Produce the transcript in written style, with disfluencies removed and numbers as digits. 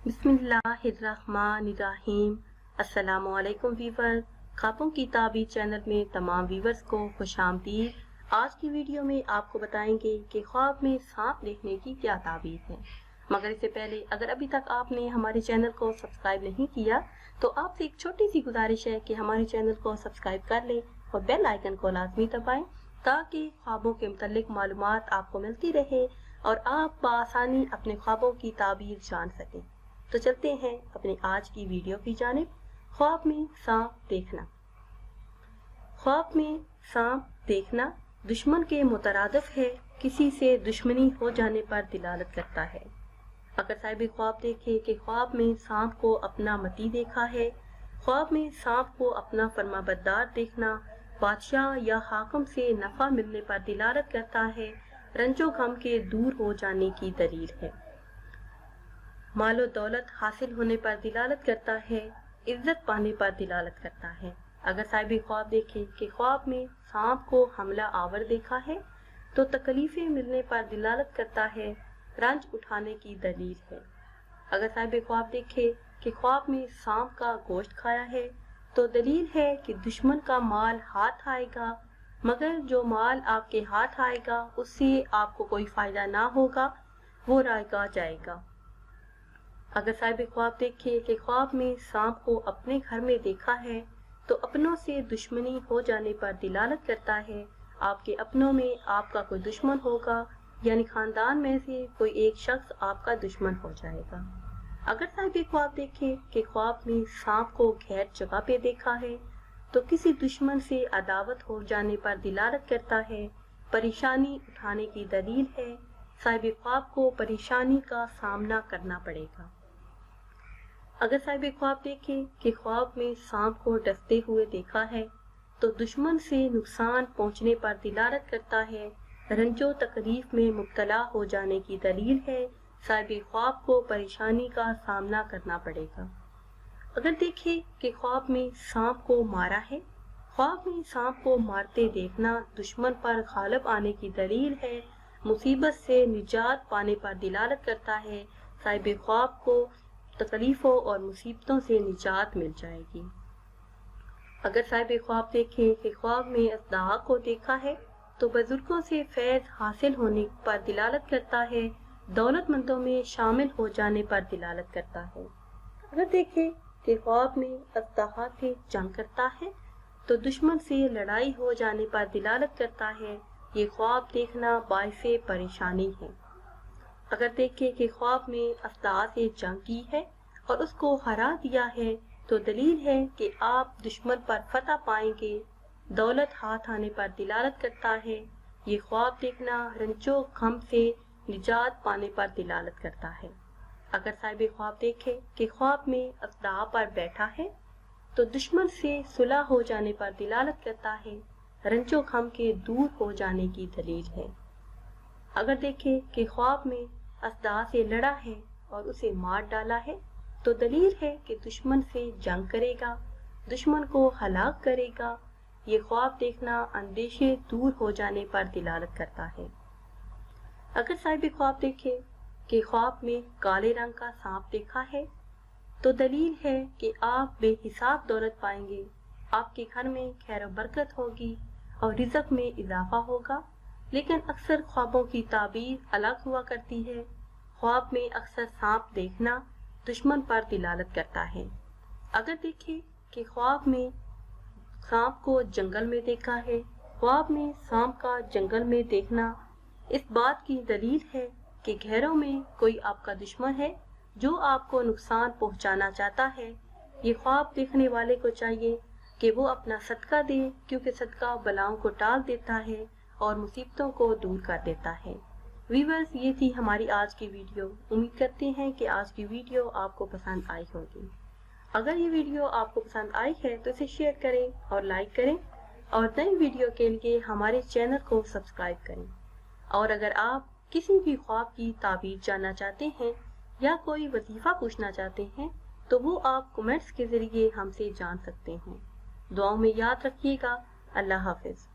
बिस्मिल्लाहिर्रहमानिर्रहीम। अस्सलाम वालेकुम व्यूअर्स, ख्वाबों की ताबीर चैनल में तमाम व्यूअर्स को खुशामदीद। आज की वीडियो में आपको बताएंगे कि ख्वाब में सांप देखने की क्या ताबीर है। मगर इससे पहले अगर अभी तक आपने हमारे चैनल को सब्सक्राइब नहीं किया तो आपसे एक छोटी सी गुजारिश है कि हमारे चैनल को सब्सक्राइब कर लें और बेल आइकन को लाजमी दबाएं ताकि ख्वाबों के मुतालिक मालूमात आपको मिलती रहे और आप बआसानी अपने ख्वाबों की ताबीर जान सकें। तो चलते हैं अपने आज की वीडियो की जानिब। ख्वाब में सांप देखना। ख्वाब में सांप देखना दुश्मन के मुतरादिफ है, किसी से दुश्मनी हो जाने पर दिलालत करता है। अगर साहिब ख्वाब देखे कि ख्वाब में सांप को अपना मती देखा है, ख्वाब में सांप को अपना फरमाबरदार देखना बादशाह या हाकिम से नफा मिलने पर दिलालत करता है, रंजो गम के दूर हो जाने की दलील है। मालो दौलत हासिल होने पर दिलालत करता है, इज्जत पाने पर दिलालत करता है। अगर साहिब ख्वाब देखे कि ख्वाब में सांप को हमला आवर देखा है तो तकलीफें मिलने पर दिलालत करता है, रंज उठाने की दलील है। अगर साहिब ख्वाब देखे कि ख्वाब में सांप का गोश्त खाया है तो दलील है कि दुश्मन का माल हाथ आएगा, मगर जो माल आपके हाथ आएगा उससे आपको कोई फायदा ना होगा, वो रायगा जाएगा। अगर साहिब ख्वाब देखे कि ख्वाब में सांप को अपने घर में देखा है तो अपनों से दुश्मनी हो जाने पर दिलालत करता है, आपके अपनों में आपका कोई दुश्मन होगा, यानी खानदान में से कोई एक शख्स आपका दुश्मन हो जाएगा। अगर साहिब ख्वाब देखे कि ख्वाब में सांप को गैर जगह पे देखा है तो किसी दुश्मन से अदावत हो जाने पर दिलालत करता है, परेशानी उठाने की दलील है। साहिब ख्वाब को परेशानी का सामना करना पड़ेगा। अगर साहिब ख्वाब देखे कि ख्वाब में सांप को डसते हुए देखा है तो दुश्मन से नुकसान पहुंचने पर दिलालत करता है, रंजो तकलीफ में मुब्तला हो जाने की दलील है। साहिब ख्वाब को परेशानी का सामना करना पड़ेगा। अगर देखे कि ख्वाब में सांप को मारा है, ख्वाब में सांप को मारते देखना दुश्मन पर गालिब आने की दलील है, मुसीबत से निजात पाने पर दिलालत करता है, साहिब ख्वाब को तकलीफों और मुसीबतों से निजात मिल जाएगी। अगर साहिब ख्वाब देखे कि ख्वाब में असदाह को देखा है तो बुजुर्गों से फैज हासिल होने पर दिलालत करता है, दौलतमंदों में शामिल हो जाने पर दिलालत करता है। अगर देखे कि ख्वाब में असदाह से जंग करता है तो दुश्मन से लड़ाई हो जाने पर दिलालत करता है, ये ख्वाब देखना बाइसे परेशानी है। अगर देखे कि ख्वाब में असदाह से जंग की है और उसको हरा दिया है तो दलील है कि आप दुश्मन पर फतह पाएंगे, दौलत हाथ आने पर दिलालत करता है। ये ख्वाब देखना रंजो गम से निजात पाने पर दिलालत करता है। अगर साहिब ख्वाब देखे कि ख्वाब में असदाह पर बैठा है तो दुश्मन से सुलह हो जाने पर दिलालत करता है, रंजो गम के दूर हो जाने की दलील है। अगर देखे कि ख्वाब में असदाह से लड़ा है और उसे मार डाला है तो दलील है कि दुश्मन से जंग करेगा, दुश्मन को हलाक करेगा। ये ख्वाब देखना अंदेशे दूर हो जाने पर दिलालत करता है। अगर साहिब ख्वाब देखे कि ख्वाब में काले रंग का सांप देखा है तो दलील है कि आप बेहिसाब दौलत पाएंगे, आपके घर में खैर बरकत होगी और रिज़्क में इजाफा होगा। लेकिन अक्सर ख्वाबों की ताबीर अलग हुआ करती है। ख्वाब में अक्सर सांप देखना दुश्मन पर दिलालत करता है। अगर देखे कि ख्वाब में सांप को जंगल में देखा है, ख्वाब में सांप का जंगल में देखना इस बात की दलील है कि घेरों में कोई आपका दुश्मन है जो आपको नुकसान पहुंचाना चाहता है। ये ख्वाब देखने वाले को चाहिए कि वो अपना सदका दे, क्योंकि सदका बलाओं को टाल देता है और मुसीबतों को दूर कर देता है। व्यूअर्स, ये थी हमारी आज की वीडियो। उम्मीद करते हैं कि आज की वीडियो आपको पसंद आई होगी। अगर ये वीडियो आपको पसंद आई है तो इसे शेयर करें और लाइक करें और नई वीडियो के लिए हमारे चैनल को सब्सक्राइब करें। और अगर आप किसी भी ख्वाब की ताबीर जानना चाहते हैं या कोई वजीफा पूछना चाहते हैं तो वो आप कमेंट्स के जरिए हमसे जान सकते हैं। दुआओं में याद रखिएगा। अल्लाह हाफिज।